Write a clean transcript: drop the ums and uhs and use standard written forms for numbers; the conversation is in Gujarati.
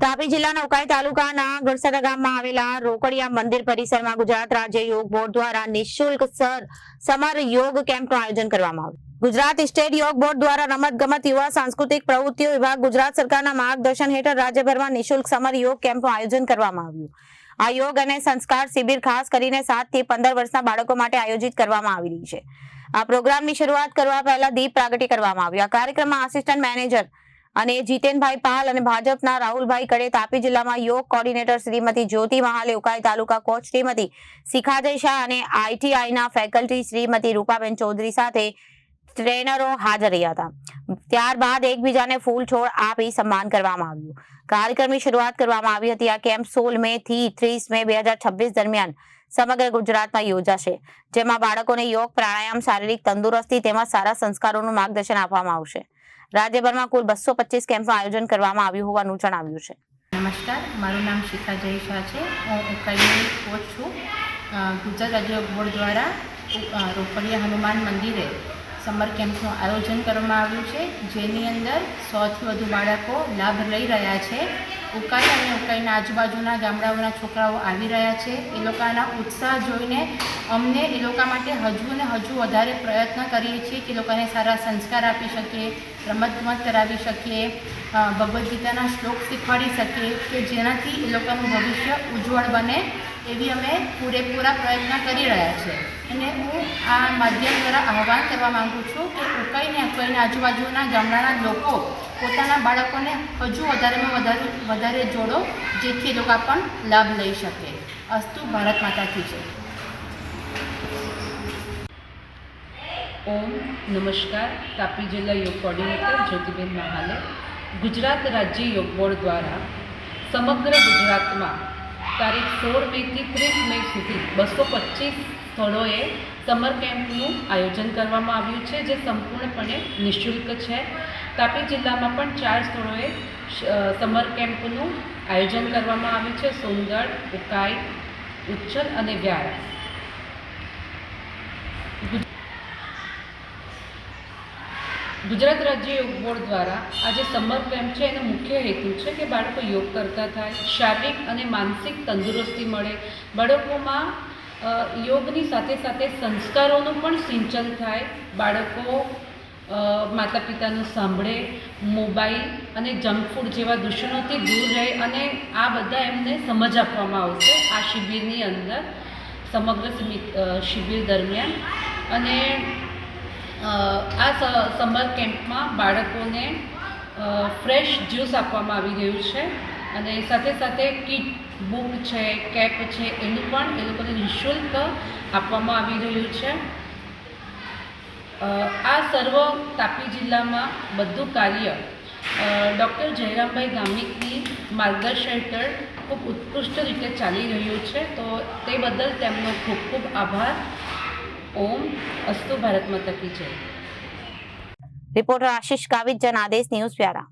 તાપી જિલ્લાના ઉકાઈ તાલુકાના ગળસરા ગામમાં આવેલા રોકડિયા મંદિર પરિસરમાં ગુજરાત રાજ્ય યોગ બોર્ડ દ્વારા નિઃશુલ્ક સમર યોગ કેમ્પનું આયોજન કરવામાં આવ્યું। ગુજરાત સ્ટેટ યોગ બોર્ડ દ્વારા રમતગમત યુવા સાંસ્કૃતિક પ્રવૃત્તિઓ વિભાગ ગુજરાત સરકારના માર્ગદર્શન હેઠળ રાજ્યભરમાં નિઃશુલ્ક સમર યોગ કેમ્પનું આયોજન કરવામાં આવ્યું। આ યોગ અને સંસ્કાર શિબિર ખાસ કરીને 7 થી 15 વર્ષના બાળકો માટે આયોજિત કરવામાં આવી રહી છે। આ પ્રોગ્રામની શરૂઆત કરવા પહેલા દીપ પ્રાગટ્ય કરવામાં આવ્યું। આ કાર્યક્રમમાં આસિસ્ટન્ટ મેનેજર અને જીતેનભાઈ પાલ અને ભાજપના રાહુલભાઈ કડે, તાપી જિલ્લામાં યોગ કોર્ડિનેટર શ્રીમતી જ્યોતિ મહાલે, ઉકાઈ તાલુકા કોચ શ્રીમતી શિખાજય શાહ અને આઈટીઆઈના ફેકલ્ટી શ્રીમતી રૂપાબેન ચૌધરી સાથે ટ્રેનરો હાજર રહ્યા હતા। ત્યારબાદ એકબીજાને ફૂલ છોડ આપી સન્માન કરવામાં આવ્યું। કાર્યક્રમની શરૂઆત કરવામાં આવી હતી। આ કેમ્પ 16 મે થી 30 મે 2026 દરમિયાન સમગ્ર ગુજરાતમાં યોજાશે, જેમાં બાળકોને યોગ, પ્રાણાયામ, શારીરિક તંદુરસ્તી તેમજ સારા સંસ્કારોનું માર્ગદર્શન આપવામાં આવશે। રાજ્યભરમાં કુલ 225 કેમ્પનું આયોજન કરવામાં આવ્યું હોવાનું જણાવ્યું છે। નમસ્કાર, મારું નામ શિખાજય શાહ છે। હું ઉકાઈની કોચ છું। ગુજરાત રાજ્ય બોર્ડ દ્વારા રોકડિયા હનુમાન મંદિરે સમર કેમ્પનું આયોજન કરવામાં આવ્યું છે, જેની અંદર 100થી વધુ બાળકો લાભ લઈ રહ્યા છે। ઉકાઈ અને ઉકાઈના આજુબાજુના ગામડાઓના છોકરાઓ આવી રહ્યા છે। એ લોકોના ઉત્સાહ જોઈને અમને એ લોકો માટે હજુ ને હજુ વધારે પ્રયત્ન કરીએ છીએ કે લોકોને સારા સંસ્કાર આપી શકીએ, રમતગમત કરાવી શકીએ, ભગવદ્ ગીતાના શ્લોક શીખવાડી શકીએ કે જેનાથી એ લોકોનું ભવિષ્ય ઉજ્જવળ બને, એવી અમે પૂરેપૂરા પ્રયત્ન કરી રહ્યા છીએ। અને હું આ માધ્યમ દ્વારા આહ્વાન કરવા માગું છું કે ઉકાઈને આજુબાજુના ગામડાના લોકો પોતાના બાળકોને હજુ વધારેમાં વધારે જોડો, જેથી એ લોકો પણ લાભ લઈ શકે। અસ્તુ, ભારત માતા કી જય। ओम नमस्कार। तापी जिला योग कोऑर्डिनेटर ज्योतिबेन महाले। गुजरात राज्य योग बोर्ड द्वारा समग्र गुजरात में तारीख 16 मे થી 30 મે સુધી 225 સ્થળોએ સમર કેમ્પનું આયોજન કરવામાં આવ્યું છે, જે સંપૂર્ણપણે નિઃશુલ્ક છે। તાપી જિલ્લામાં પણ 4 સ્થળોએ સમર કેમ્પનું આયોજન કરવામાં આવ્યું છે: સોનગઢ, ઉકાઈ, ઉચ્છલ અને વ્યારા। ગુજરાત રાજ્ય યોગ બોર્ડ દ્વારા આ જે સમર કેમ્પ છે એનો મુખ્ય હેતુ છે કે બાળકો યોગ કરતા થાય, શારીરિક અને માનસિક તંદુરસ્તી મળે, બાળકોમાં યોગની સાથે સાથે સંસ્કારોનું પણ સિંચન થાય, બાળકો માતા પિતાનું સાંભળે, મોબાઈલ અને જંક ફૂડ જેવા દૂષણોથી દૂર રહે, અને આ બધા એમને સમજ આપવામાં આવશે આ શિબિરની અંદર, સમગ્ર શિબિર દરમિયાન। અને આ સમર કેમ્પમાં બાળકોને ફ્રેશ જ્યુસ આપવામાં આવી રહ્યું છે, અને સાથે સાથે કિટ, બુક છે, કેપ છે, એનું પણ એ લોકોને નિઃશુલ્ક આપવામાં આવી રહ્યું છે। આ સર્વ તાપી જિલ્લામાં બધું કાર્ય ડૉક્ટર જયરામભાઈ ગામિકની માર્ગદર્શન હેઠળ ખૂબ ઉત્કૃષ્ટ રીતે ચાલી રહ્યું છે, તો તે બદલ તેમનો ખૂબ ખૂબ આભાર। ओम अस्तु, भारत माता की जय। रिपोर्टर आशीष गावित, जनादेश न्यूज़, व्यारा।